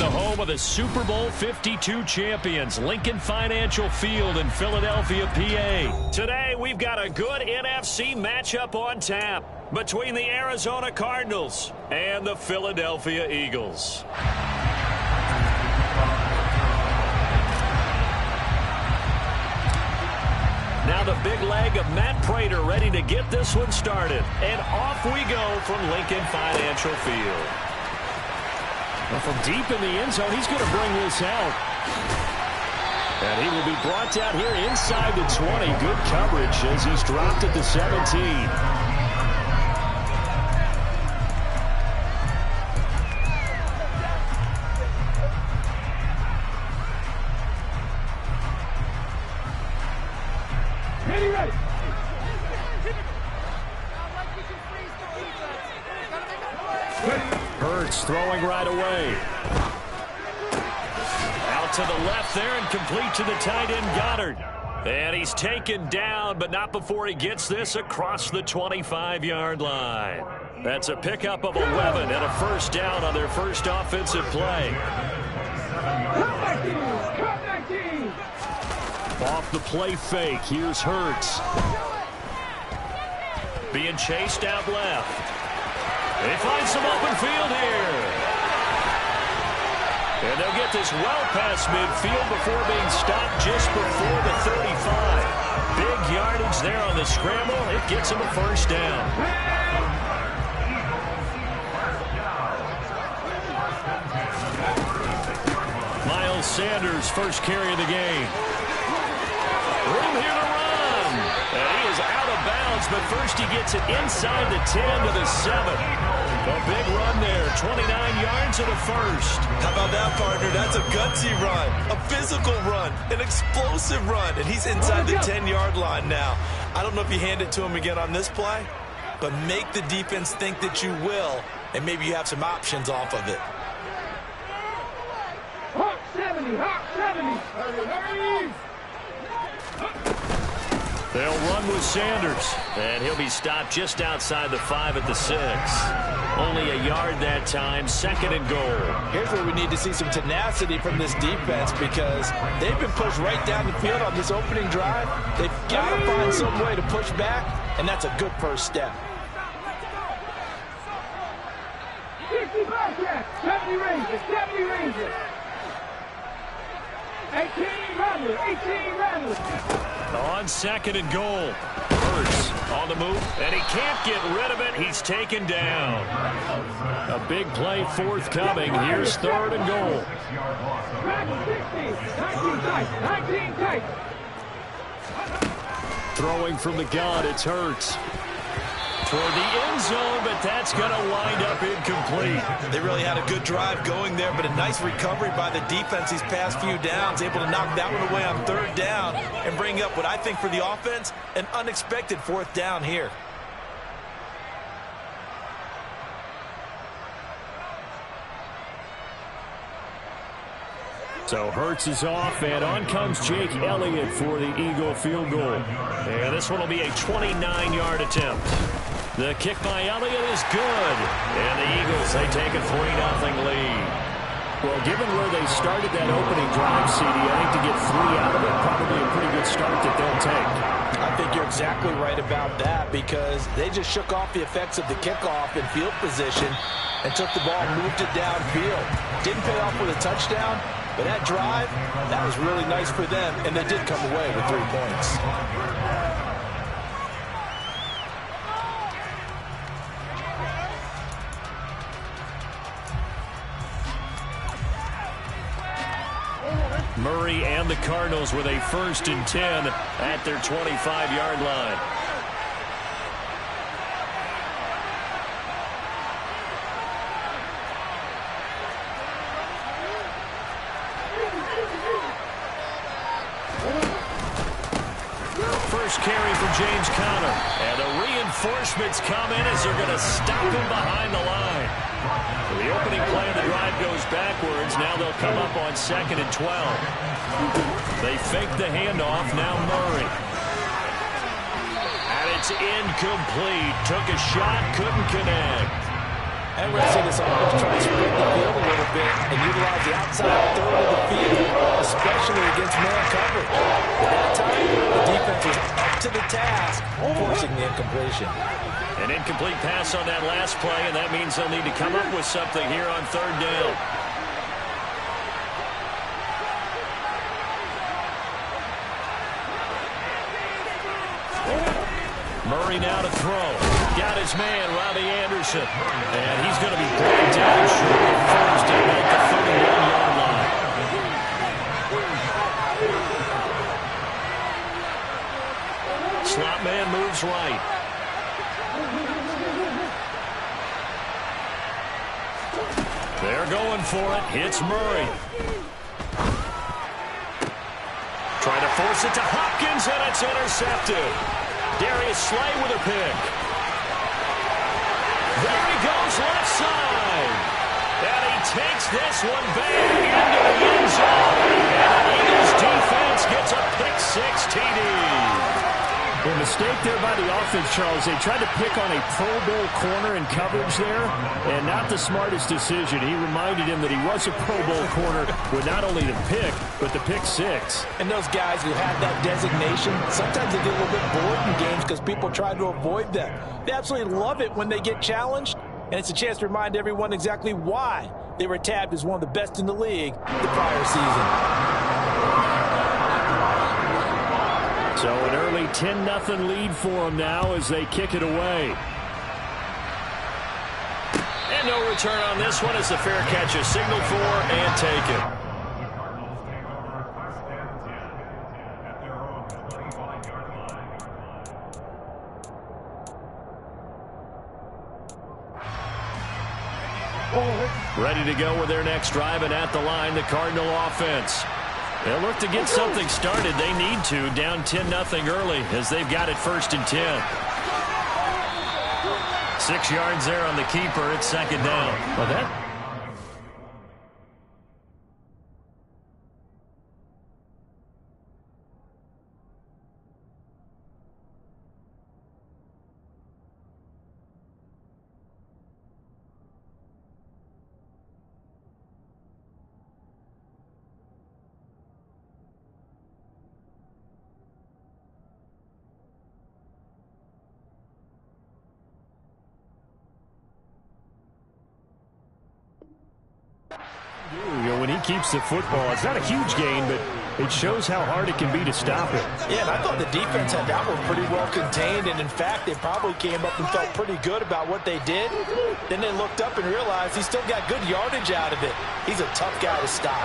the home of the Super Bowl 52 champions, Lincoln Financial Field in Philadelphia, PA. Today, we've got a good NFC matchup on tap between the Arizona Cardinals and the Philadelphia Eagles. Now the big leg of Matt Prater ready to get this one started. And off we go from Lincoln Financial Field. Well, from deep in the end zone, he's going to bring this out. And he will be brought down here inside the 20. Good coverage as he's dropped at the 17. Throwing right away. Out to the left there and complete to the tight end Goddard. And he's taken down, but not before he gets this across the 25-yard line. That's a pickup of 11 and a first down on their first offensive play. Off the play fake, here's Hurts. Being chased out left. They find some open field here. And they'll get this well past midfield before being stopped just before the 35. Big yardage there on the scramble. It gets him a first down. Miles Sanders, first carry of the game. Room here to run. And he is out of bounds, but first he gets it inside the 10 to the 7. A big run there, 29 yards and a first. How about that, partner? That's a gutsy run, a physical run, an explosive run, and he's inside the 10-yard line now. I don't know if you hand it to him again on this play, but make the defense think that you will, and maybe you have some options off of it. Hawk 70, Hawk 70. Hurry. They'll run with Sanders, and he'll be stopped just outside the 5 at the 6. Only a yard that time, second and goal. Here's where we need to see some tenacity from this defense because they've been pushed right down the field on this opening drive. They've got to find some way to push back, and that's a good first step. 65 yards, 70 Rangers, 70 Rangers. 18 runners. On second and goal. Hurts on the move, and he can't get rid of it. He's taken down. A big play forthcoming. Here's third and goal. 19 tight. Throwing from the gun, it's Hurts. Toward the end zone, but that's going to wind up incomplete. They really had a good drive going there, but a nice recovery by the defense these past few downs, able to knock that one away on third down and bring up what I think for the offense, an unexpected fourth down here. So Hurts is off, and on comes Jake Elliott for the Eagle field goal. And this one will be a 29-yard attempt. The kick by Elliott is good. And the Eagles, they take a 3-0 lead. Well, given where they started that opening drive, CD, I think to get 3 out of it, probably a pretty good start that they'll take. I think you're exactly right about that because they just shook off the effects of the kickoff in field position and took the ball and moved it downfield. Didn't pay off with a touchdown, but that drive, that was really nice for them, and they did come away with 3 points. Murray and the Cardinals with a 1st and 10 at their 25-yard line. First carry for James Conner. And the reinforcements come in as they're going to stop him behind the line. The opening play of the drive goes backwards. Now they'll come up on 2nd and 12. They fake the handoff. Now Murray. And it's incomplete. Took a shot, couldn't connect. And we're going to see this offense try to spread the field a little bit and utilize the outside third of the field, especially against man coverage. At that time, the defense was up to the task, forcing the incompletion. An incomplete pass on that last play, and that means they'll need to come up with something here on third down. Murray now to throw. Got his man, Robbie Anderson. And he's going to be brought down short of first at the 31-yard line. Slot man moves right. They're going for it. Hits Murray. Trying to force it to Hopkins, and it's intercepted. Darius Slay with a pick. There he goes, left side. And he takes this one back into the end zone. And the Eagles defense gets a pick-6 TD. A mistake there by the offense, Charles. They tried to pick on a Pro Bowl corner in coverage there, and not the smartest decision. He reminded him that he was a Pro Bowl corner with not only the pick, but the pick-6. And those guys who have that designation, sometimes they get a little bit bored in games because people try to avoid them. They absolutely love it when they get challenged, and it's a chance to remind everyone exactly why they were tabbed as one of the best in the league the prior season. So an early 10-0 lead for them now as they kick it away. And no return on this one as the fair catch is signaled for and taken. Ready to go with their next drive, and at the line, the Cardinal offense. They'll look to get something started. They need to, down 10-0 early as they've got it 1st and 10. 6 yards there on the keeper. It's 2nd down. Well, that... When he keeps the football, it's not a huge gain, but it shows how hard it can be to stop it. Yeah, and I thought the defense had that one pretty well contained, and in fact, they probably came up and felt pretty good about what they did. Then they looked up and realized he still got good yardage out of it. He's a tough guy to stop.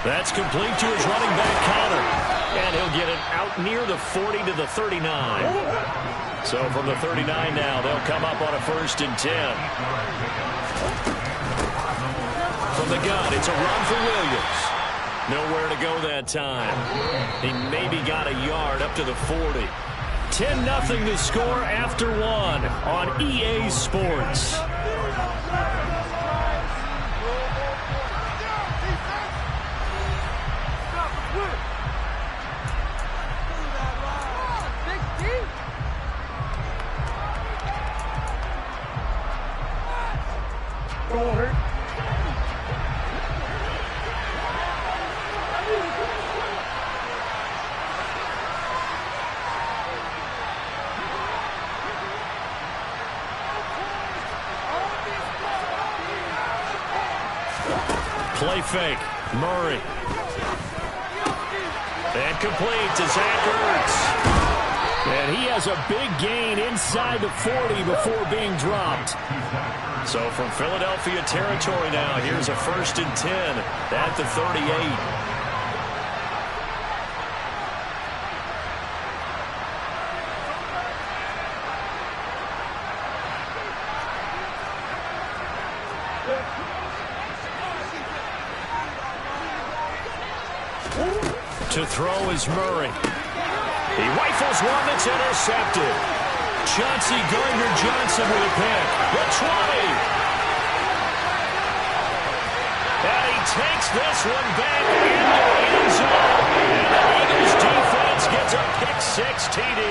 That's complete to his running back, Connor. And he'll get it out near the 40 to the 39. So from the 39 now, they'll come up on a 1st and 10. From the gun, it's a run for Williams. Nowhere to go that time. He maybe got a yard up to the 40. 10-0 to score after 1 on EA Sports. Play fake. Murray. And complete to Zach Ertz. And he has a big gain inside the 40 before being dropped. So from Philadelphia territory now, here's a 1st and 10 at the 38. To throw is Murray. He rifles one that's intercepted. Chauncey Gardner-Johnson with a pick. The 20. And he takes this one back into the end zone. And the Eagles defense gets a pick-6 TD.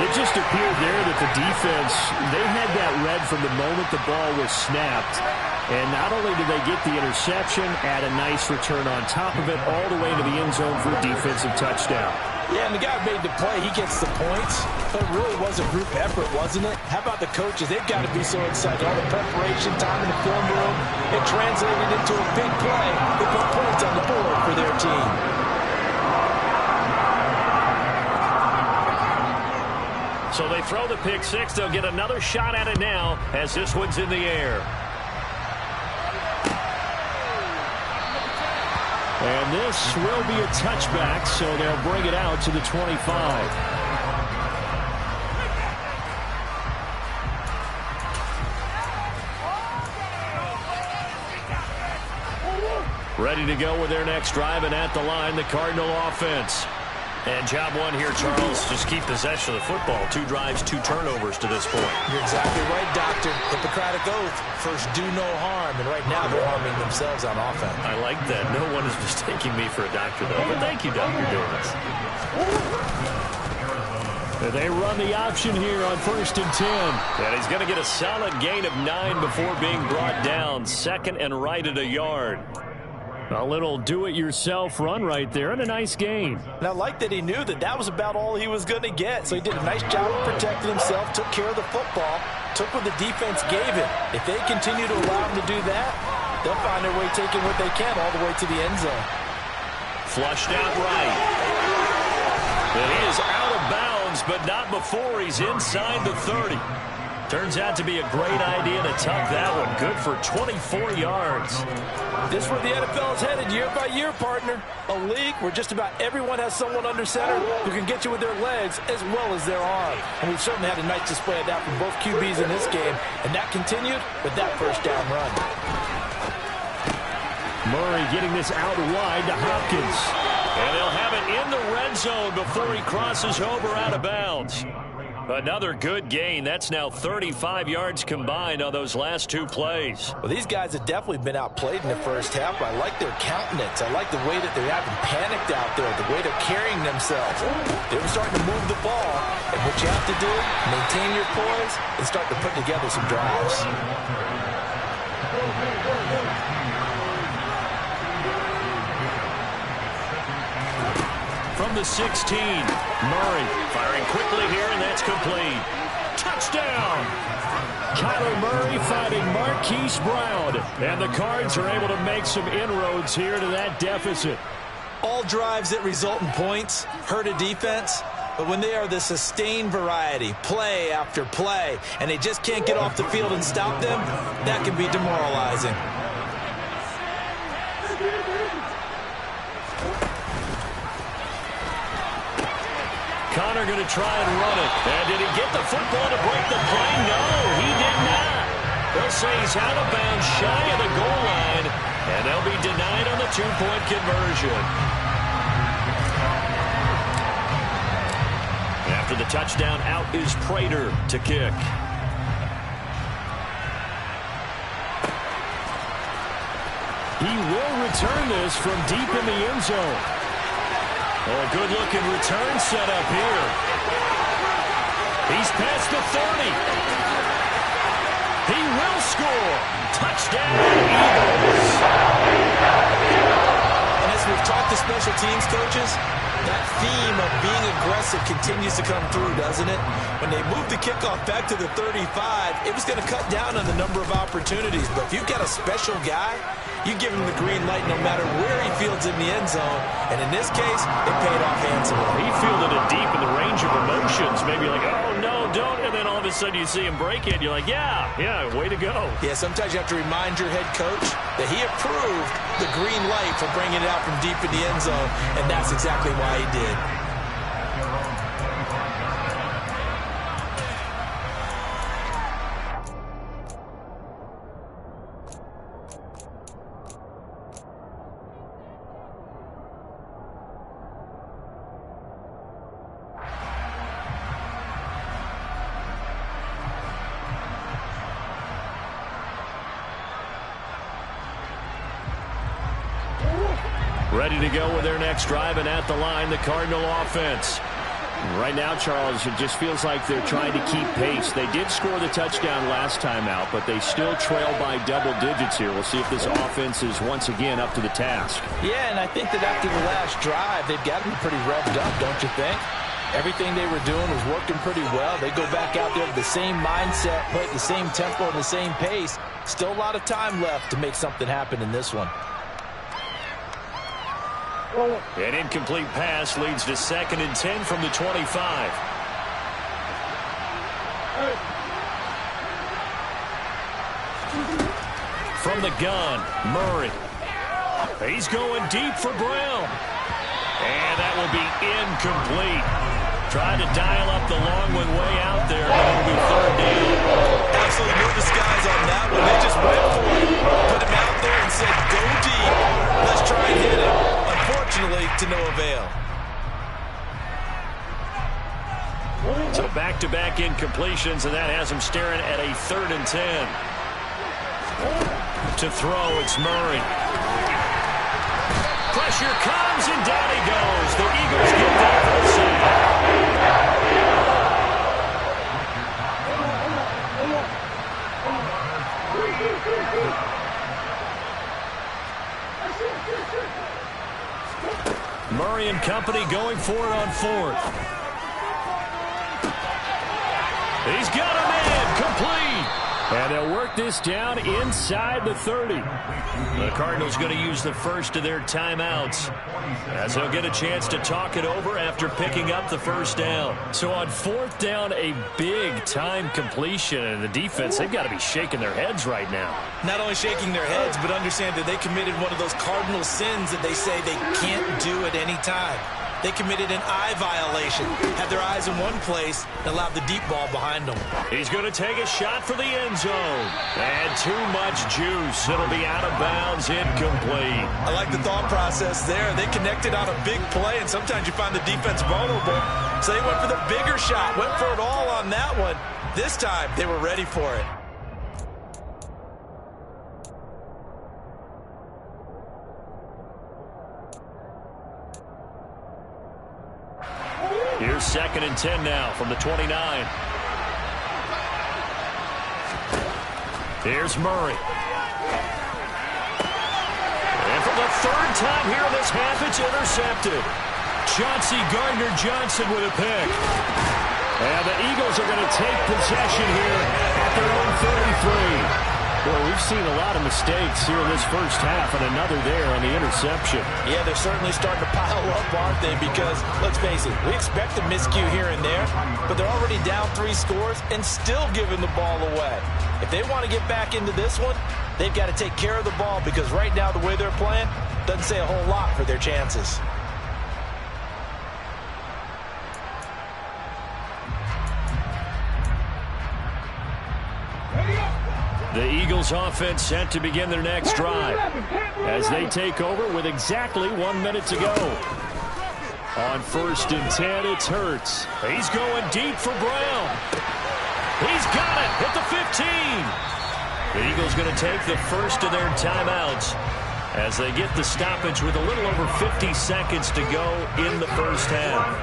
It just appeared there that the defense, they had that read from the moment the ball was snapped. And not only did they get the interception, add a nice return on top of it, all the way to the end zone for a defensive touchdown. Yeah, and the guy made the play. He gets the points. But it really was a group effort, wasn't it? How about the coaches? They've got to be so excited. All the preparation time in the film room, it translated into a big play. They put points on the board for their team. So they throw the pick-6. They'll get another shot at it now as this one's in the air. And this will be a touchback, so they'll bring it out to the 25. Ready to go with their next drive, and at the line, the Cardinal offense. And job one here, Charles, just keep possession of the football. 2 drives, 2 turnovers to this point. You're exactly right, Doctor. Hippocratic oath. First, do no harm. And right now, they're harming themselves on offense. I like that. No one is mistaking me for a doctor, though. But thank you, Dr. Davis. They run the option here on 1st and 10. And he's going to get a solid gain of 9 before being brought down. 2nd and right at a yard. A little do-it-yourself run right there, and a nice gain. And I like that he knew that that was about all he was going to get. So he did a nice job of protecting himself, took care of the football, took what the defense gave him. If they continue to allow him to do that, they'll find their way taking what they can all the way to the end zone. Flushed out right. And he is out of bounds, but not before he's inside the 30. Turns out to be a great idea to tuck that one. Good for 24 yards. This is where the NFL is headed year by year, partner. A league where just about everyone has someone under center who can get you with their legs as well as their arm. And we've certainly had a nice display of that from both QBs in this game. And that continued with that first down run. Murray getting this out wide to Hopkins. And they'll have it in the red zone before he crosses over out of bounds. Another good gain. That's now 35 yards combined on those last 2 plays. Well, these guys have definitely been outplayed in the first half. I like their countenance. I like the way that they haven't panicked out there, the way they're carrying themselves. They were starting to move the ball. And what you have to do, maintain your poise and start to put together some drives. From the 16, Murray firing quickly here, and that's complete. Touchdown! Kyler Murray finding Marquise Brown. And the Cards are able to make some inroads here to that deficit. All drives that result in points hurt a defense, but when they are the sustained variety, play after play, and they just can't get off the field and stop them, that can be demoralizing. Connor going to try and run it. And did he get the football to break the play? No, he did not. They'll say he's out of bounds shy of the goal line, and they'll be denied on the 2-point conversion. After the touchdown, out is Prater to kick. He will return this from deep in the end zone. Oh, a good-looking return set up here. He's past the 30. He will score. Touchdown, Eagles. And as we've talked to special teams coaches, that theme of being aggressive continues to come through, doesn't it? When they moved the kickoff back to the 35, it was going to cut down on the number of opportunities. But if you've got a special guy, you give him the green light no matter where he fields in the end zone. And in this case, it paid off handsomely. He fielded it deep in the range of emotions. Maybe like, oh, no, don't. And then all of a sudden you see him break it. You're like, yeah, way to go. Yeah, sometimes you have to remind your head coach that he approved the green light for bringing it out from deep in the end zone. And that's exactly why he did. Ready to go with their next drive, and at the line, the Cardinal offense. Right now, Charles, it just feels like they're trying to keep pace. They did score the touchdown last time out, but they still trail by double digits here. We'll see if this offense is once again up to the task. Yeah, and I think that after the last drive, they've got to be pretty revved up, don't you think? Everything they were doing was working pretty well. They go back out there with the same mindset, play at the same tempo and the same pace. Still a lot of time left to make something happen in this one. An incomplete pass leads to 2nd and 10 from the 25. From the gun, Murray. He's going deep for Brown. And that will be incomplete. Tried to dial up the long one way out there, but it'll be 3rd down. Absolutely no disguise on that one. They just went for it. Put him out there and said, go deep. Let's try and hit him. Unfortunately, to no avail. So back-to-back incompletions, and that has him staring at a 3rd and 10. To throw, it's Murray. Pressure comes, and down he goes. The Eagles get there for the sack. Murray and company going for it on 4th. He's got him in, complete. And they'll work this down inside the 30. The Cardinals going to use the first of their timeouts, as they'll get a chance to talk it over after picking up the 1st down. So on 4th down, a big-time completion, and the defense, they've got to be shaking their heads right now. Not only shaking their heads, but understand that they committed one of those cardinal sins that they say they can't do at any time. They committed an eye violation, had their eyes in one place, and allowed the deep ball behind them. He's going to take a shot for the end zone. And too much juice. It'll be out of bounds, incomplete. I like the thought process there. They connected on a big play, and sometimes you find the defense vulnerable. So they went for the bigger shot, went for it all on that one. This time, they were ready for it. Here's 2nd and 10 now from the 29. Here's Murray. And for the 3rd time here in this half, it's intercepted. Chauncey Gardner-Johnson with a pick. And the Eagles are going to take possession here at their own 33. Well, we've seen a lot of mistakes here in this first half, and another there on the interception. Yeah, they're certainly starting to pile up, aren't they? Because, let's face it, we expect a miscue here and there, but they're already down 3 scores and still giving the ball away. If they want to get back into this one, they've got to take care of the ball, because right now the way they're playing doesn't say a whole lot for their chances. The Eagles offense set to begin their next drive as they take over with exactly 1 minute to go. On 1st and 10, it's Hurts. He's going deep for Brown. He's got it at the 15. The Eagles going to take the first of their timeouts as they get the stoppage with a little over 50 seconds to go in the first half.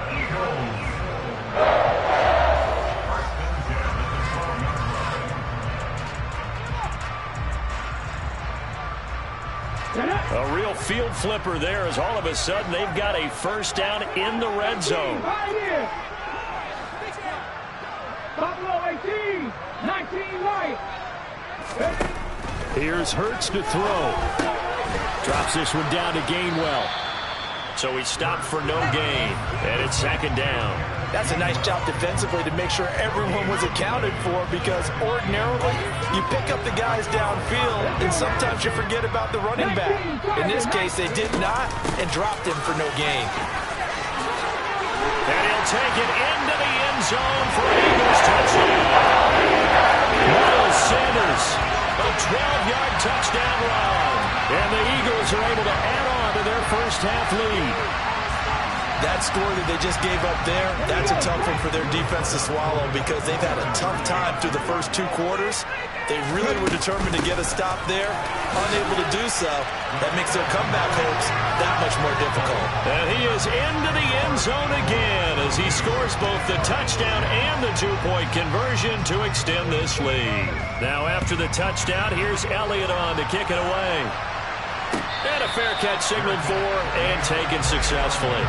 A real field flipper there, as all of a sudden they've got a 1st down in the red zone. Buffalo 18, 19 right. Here's Hurts to throw. Drops this one down to Gainwell. So he stopped for no gain, and it's 2nd down. That's a nice job defensively to make sure everyone was accounted for, because ordinarily you pick up the guys downfield and sometimes you forget about the running back. In this case, they did not and dropped him for no gain. And he'll take it into the end zone for an Eagles touchdown. Miles Sanders, a 12-yard touchdown run. And the Eagles are able to add on to their first half lead. That score that they just gave up there, that's a tough one for their defense to swallow because they've had a tough time through the first 2 quarters. They really were determined to get a stop there, unable to do so. That makes their comeback hopes that much more difficult. And he is into the end zone again as he scores both the touchdown and the 2-point conversion to extend this lead. Now after the touchdown, here's Elliott on to kick it away. And a fair catch signaled for and taken successfully.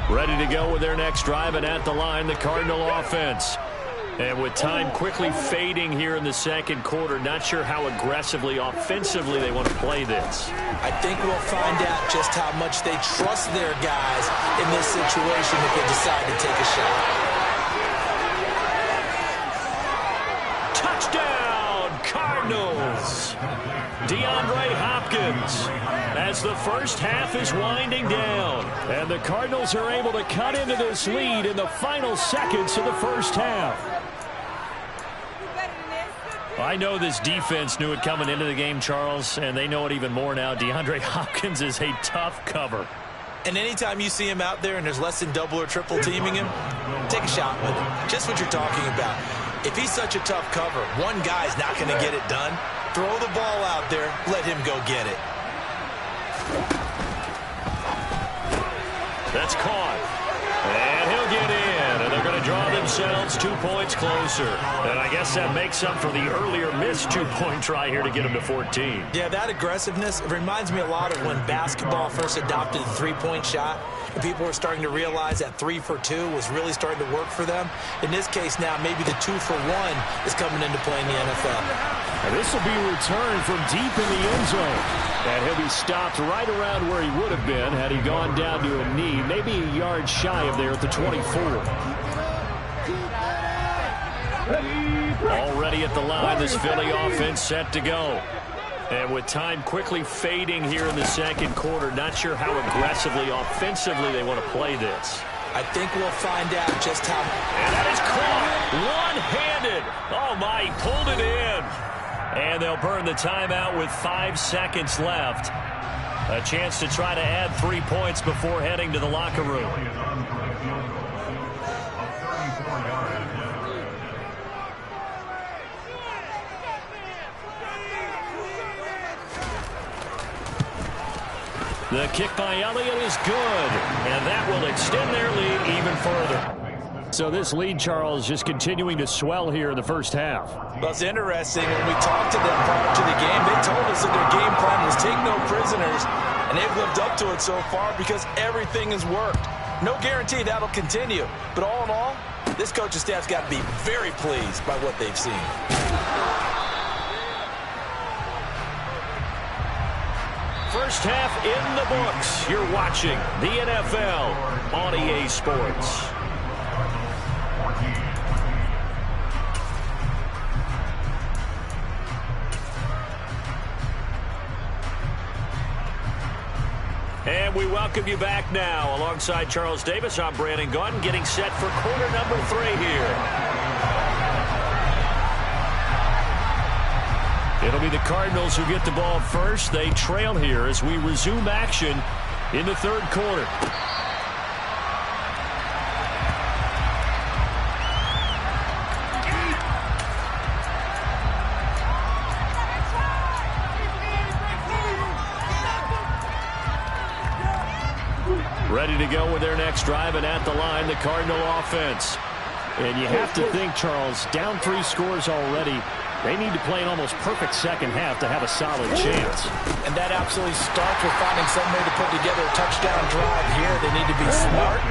Ready to go with their next drive, and at the line, the Cardinal offense. And with time quickly fading here in the second quarter, not sure how aggressively, offensively they want to play this. I think we'll find out just how much they trust their guys in this situation if they decide to take a shot. Touchdown, Cardinals! DeAndre Hopkins as the first half is winding down. And the Cardinals are able to cut into this lead in the final seconds of the first half. I know this defense knew it coming into the game, Charles, and they know it even more now. DeAndre Hopkins is a tough cover. And anytime you see him out there and there's less than double or triple teaming him, take a shot with him. Just what you're talking about. If he's such a tough cover, one guy's not going to get it done. Throw the ball out there, let him go get it. That's caught. And he'll get in. And they're going to draw themselves 2 points closer. And I guess that makes up for the earlier missed 2-point try here to get them to 14. Yeah, that aggressiveness, it reminds me a lot of when basketball first adopted the 3-point shot. And people were starting to realize that 3 for 2 was really starting to work for them. In this case now, maybe the 2 for 1 is coming into play in the NFL. And this will be returned from deep in the end zone. And he'll be stopped right around where he would have been had he gone down to a knee, maybe a yard shy of there at the 24. Already at the line, this Philly offense set to go. And with time quickly fading here in the second quarter, not sure how aggressively, offensively they want to play this. I think we'll find out just how. And that is caught one-handed. Oh, my, he pulled it in. And they'll burn the timeout with 5 seconds left. A chance to try to add 3 points before heading to the locker room. The kick by Elliott is good, and that will extend their lead even further. So this lead, Charles, just continuing to swell here in the first half. Well, it's interesting. When we talked to them prior to the game, they told us that their game plan was take no prisoners, and they've lived up to it so far because everything has worked. No guarantee that'll continue, but all in all, this coaching staff's got to be very pleased by what they've seen. First half in the books. You're watching the NFL on EA Sports. And we welcome you back now. Alongside Charles Davis, I'm Brandon Gaudin, getting set for quarter number 3 here. It'll be the Cardinals who get the ball first. They trail here as we resume action in the third quarter. Ready to go with their next drive, and at the line, the Cardinal offense. And you have to think, Charles, down 3 scores already. They need to play an almost perfect second half to have a solid chance. And that absolutely starts with finding some way to put together a touchdown drive here. They need to be smart,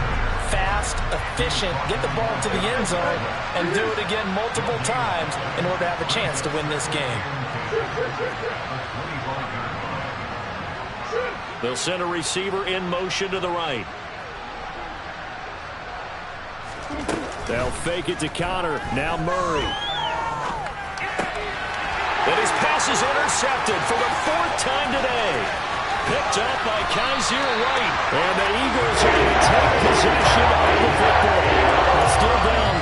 fast, efficient, get the ball to the end zone, and do it again multiple times in order to have a chance to win this game. They'll send a receiver in motion to the right. They'll fake it to counter. Now Murray. And his pass is intercepted for the 4th time today. Picked up by Kaiser White. And the Eagles are going to take possession of the football. Still down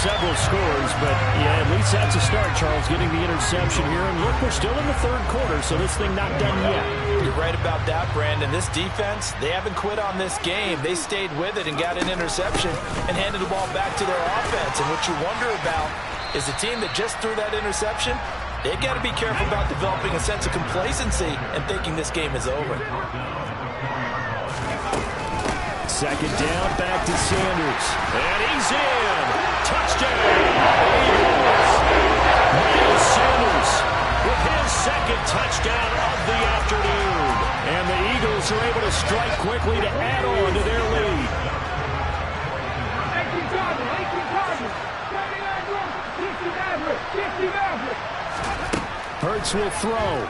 several scores, but yeah, at least that's a start, Charles, getting the interception here. And look, we're still in the third quarter, so this thing not done yet. You're right about that, Brandon. This defense, they haven't quit on this game. They stayed with it and got an interception and handed the ball back to their offense. And what you wonder about is the team that just threw that interception, they've got to be careful about developing a sense of complacency and thinking this game is over. Second down, back to Sanders. And he's in. Touchdown. Eagles. Miles Sanders with his second touchdown of the afternoon. And the Eagles are able to strike quickly to add on to their lead. 18 targets. 79 yards. 50 average. Hurts will throw.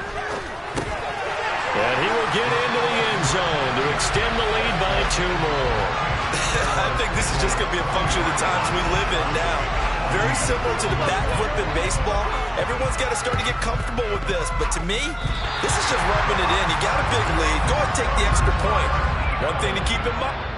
And he will get into the end zone to extend the lead by 2 more. I think this is just going to be a function of the times we live in now. Very similar to the bat flip in baseball. Everyone's got to start to get comfortable with this. But to me, this is just rubbing it in. You got a big lead. Go ahead and take the extra point. One thing to keep in mind.